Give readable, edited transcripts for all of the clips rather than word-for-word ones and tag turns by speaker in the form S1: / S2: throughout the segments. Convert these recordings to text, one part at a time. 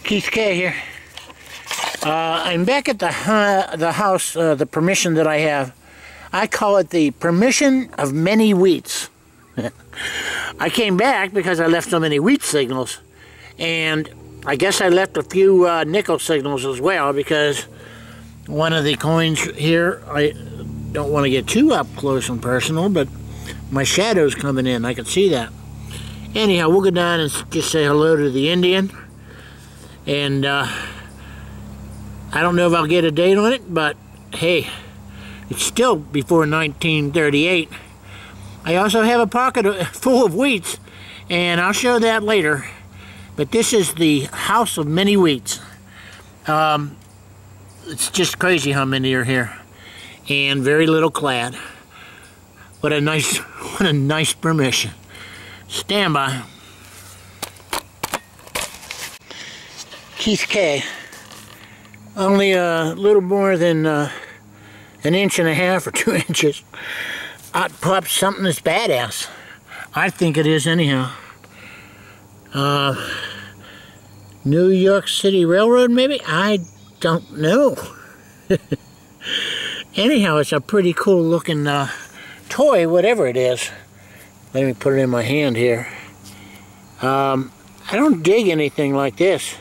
S1: Keith K here. I'm back at the house, the permission that I have. I call it the permission of many wheats. I came back because I left so many wheat signals, and I guess I left a few nickel signals as well, because one of the coins here, I don't want to get too up close and personal, but my shadow's coming in. I can see that. Anyhow, we'll go down and just say hello to the Indian. And I don't know if I'll get a date on it, but hey, it's still before 1938. I also have a pocket full of wheats, and I'll show that later. But this is the house of many wheats. It's just crazy how many are here, and very little clad. What a nice permission. Stand by. Keith K. Only a little more than an inch and a half or 2 inches. Out pops something that's badass. I think it is anyhow. New York City Railroad maybe? I don't know. Anyhow, it's a pretty cool looking toy, whatever it is. Let me put it in my hand here. I don't dig anything like this.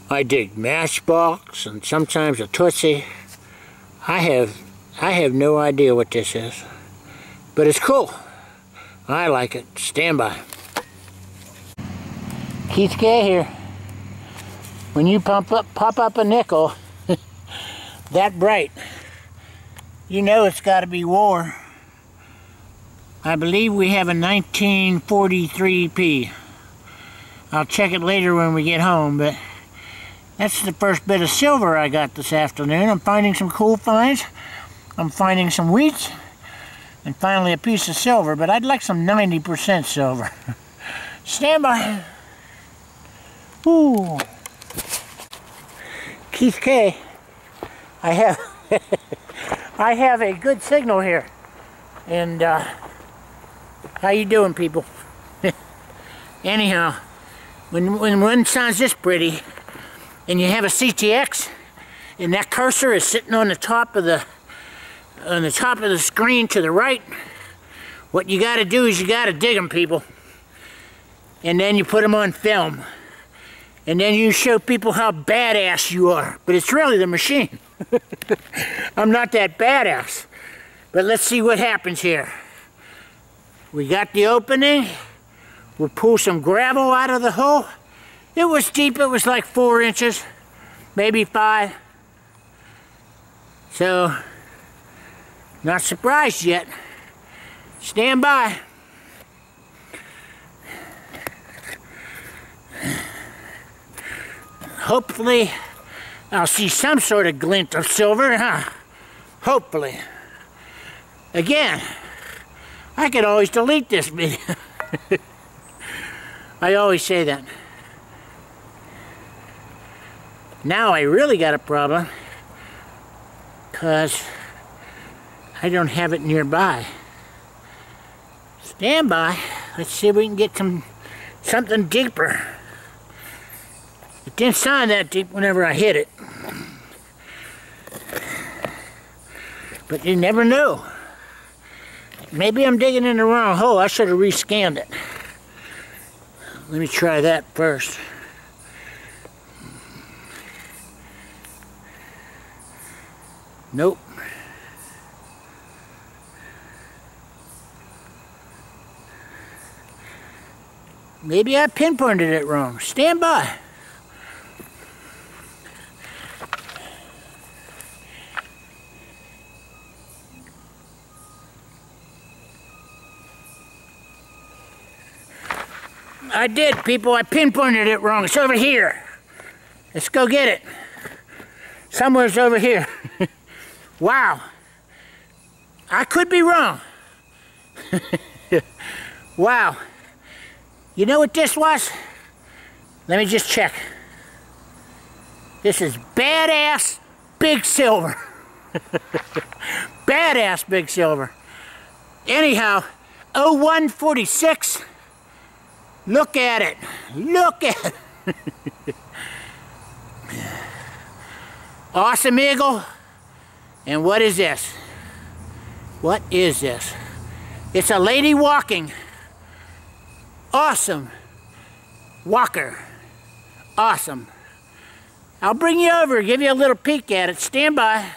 S1: I dig Matchbox and sometimes a Tootsie. I have no idea what this is, but it's cool. I like it. Stand by. Keith K here. When you pop up a nickel that bright, you know it's got to be war. I believe we have a 1943p. I'll check it later when we get home, but that's the first bit of silver I got this afternoon. I'm finding some cool finds. I'm finding some wheat, and finally a piece of silver, but I'd like some 90% silver. Stand by. Ooh. Keith K. I have I have a good signal here. And how you doing, people? Anyhow, when one sounds this pretty, and you have a CTX, and that cursor is sitting on the top of the screen to the right, what you got to do is you got to dig them, people, and then you put them on film, and then you show people how badass you are. But it's really the machine. I'm not that badass. But let's see what happens here. We got the opening. We'll pull some gravel out of the hole. It was deep. It was like 4 inches, maybe 5. So, not surprised yet. Stand by. Hopefully, I'll see some sort of glint of silver, huh? Hopefully. Again, I could always delete this video. I always say that. Now I really got a problem, because I don't have it nearby. Stand by. Let's see if we can get something deeper. It didn't sound that deep whenever I hit it. But you never know. Maybe I'm digging in the wrong hole. I should have rescanned it. Let me try that first. Nope. Maybe I pinpointed it wrong. Stand by. I did, people. I pinpointed it wrong. It's over here. Let's go get it. Somewhere's over here. Wow. I could be wrong. Wow. You know what this was? Let me just check. This is badass big silver. Badass big silver. Anyhow, 0146. Look at it. Look at it. Awesome eagle. And what is this? What is this? It's a lady walking. Awesome. Walker. Awesome. I'll bring you over, give you a little peek at it. Stand by.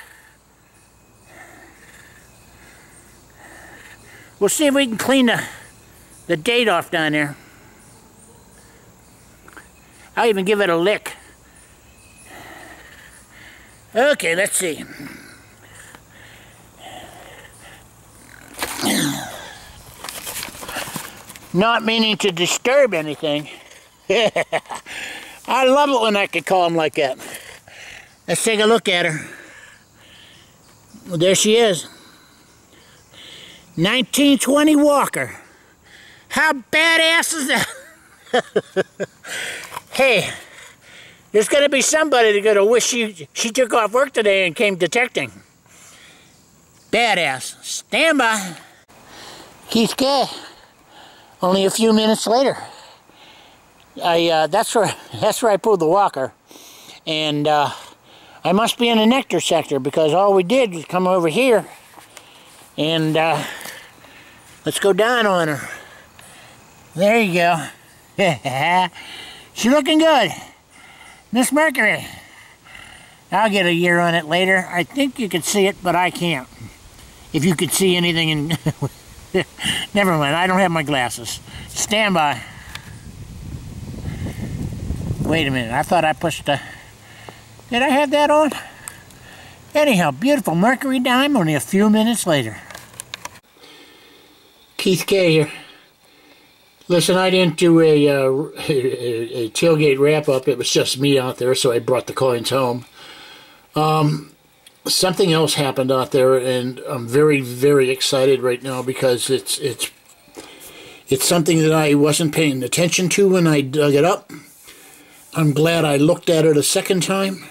S1: We'll see if we can clean the date off down there. I'll even give it a lick. Okay, let's see. Not meaning to disturb anything. I love it when I can call them like that. Let's take a look at her. Well, there she is. 1920 Walker. How badass is that? Hey, there's going to be somebody that's going to wish she took off work today and came detecting. Badass. Stand by. Keith K. Only a few minutes later. That's where I pulled the walker, and I must be in the nectar sector because all we did was come over here, and let's go down on her. There you go. She's looking good, Miss Mercury. I'll get a year on it later. I think you could see it, but I can't. If you could see anything in... Never mind, I don't have my glasses. Stand by. Wait a minute, I thought I pushed the... Did I have that on? Anyhow, beautiful Mercury dime only a few minutes later. Keith K here. Listen, I didn't do a tailgate wrap-up. It was just me out there, so I brought the coins home. Something else happened out there, and I'm very, very excited right now because it's something that I wasn't paying attention to when I dug it up. I'm glad I looked at it a second time.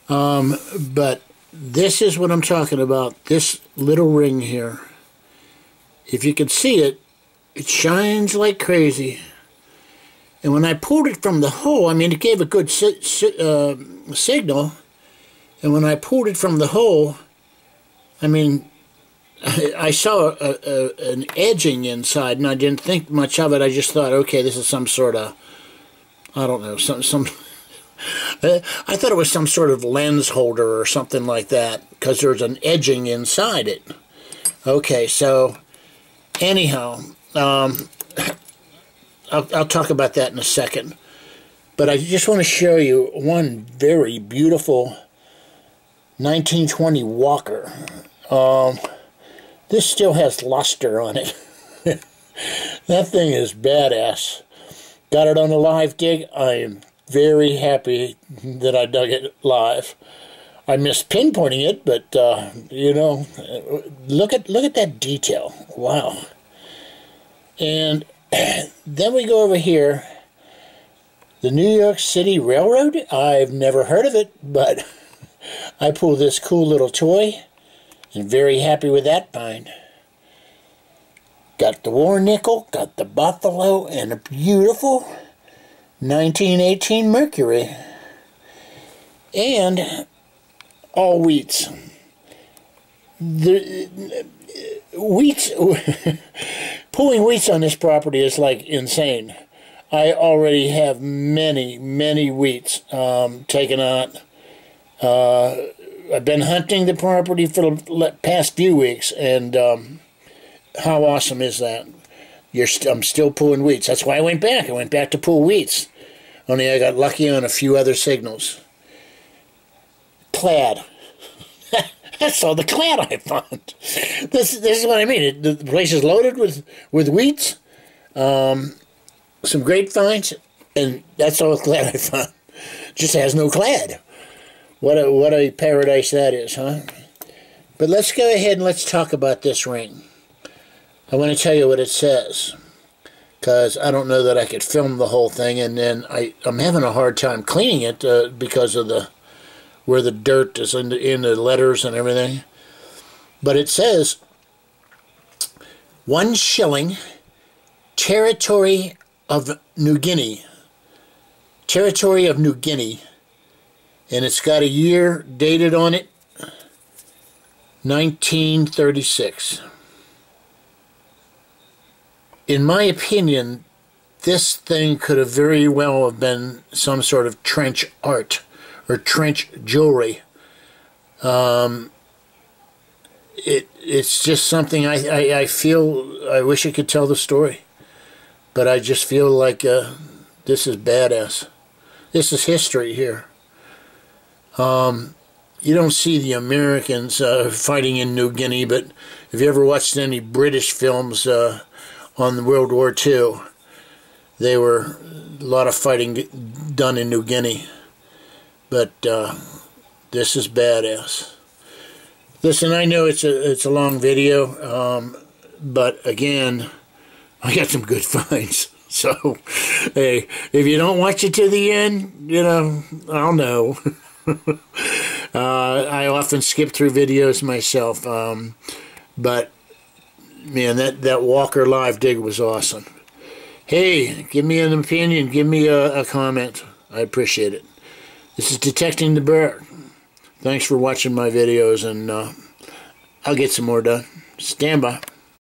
S1: But this is what I'm talking about. This little ring here. If you can see it, it shines like crazy. And when I pulled it from the hole, I mean, it gave a good signal. And when I pulled it from the hole, I mean, I saw an edging inside, and I didn't think much of it. I just thought, okay, this is some sort of, I don't know, some I thought it was some sort of lens holder or something like that, because there's an edging inside it. Okay, so anyhow, I'll talk about that in a second. But I just want to show you one very beautiful 1920 Walker. This still has luster on it. That thing is badass. Got it on a live dig. I am very happy that I dug it live. I missed pinpointing it, but you know, look at that detail. Wow. And then we go over here. The New York City Railroad. I've never heard of it, but I pulled this cool little toy, and very happy with that find. Got the war nickel, got the buffalo, and a beautiful 1918 Mercury. And all wheats. The wheats, pulling wheats on this property is like insane. I already have many wheats taken out. I've been hunting the property for the past few weeks, and how awesome is that? I'm still pulling wheats. That's why I went back. I went back to pull wheats. Only I got lucky on a few other signals. Clad. That's all the clad I found. This is what I mean. The place is loaded with wheats. Some great finds, and that's all the clad I found. Just has no clad. What a paradise that is, huh? But let's go ahead and let's talk about this ring. I want to tell you what it says, because I don't know that I could film the whole thing, and then I'm having a hard time cleaning it because of where the dirt is in the letters and everything. But it says, 1 shilling, territory of New Guinea. Territory of New Guinea, and it's got a year dated on it, 1936. In my opinion, this thing could have very well have been some sort of trench art or trench jewelry. It's just something I feel, I wish I could tell the story, but I just feel like this is badass. This is history here. You don't see the Americans fighting in New Guinea, but if you ever watched any British films on World War II, there were a lot of fighting done in New Guinea. But this is badass. Listen, I know it's a long video, but again, I got some good finds. So, hey, if you don't watch it to the end, you know, I'll know. I often skip through videos myself, but man, that Walker live dig was awesome. Hey, give me an opinion, give me a comment. I appreciate it. This is Detecting the Bird. Thanks for watching my videos, and I'll get some more done. Stand by.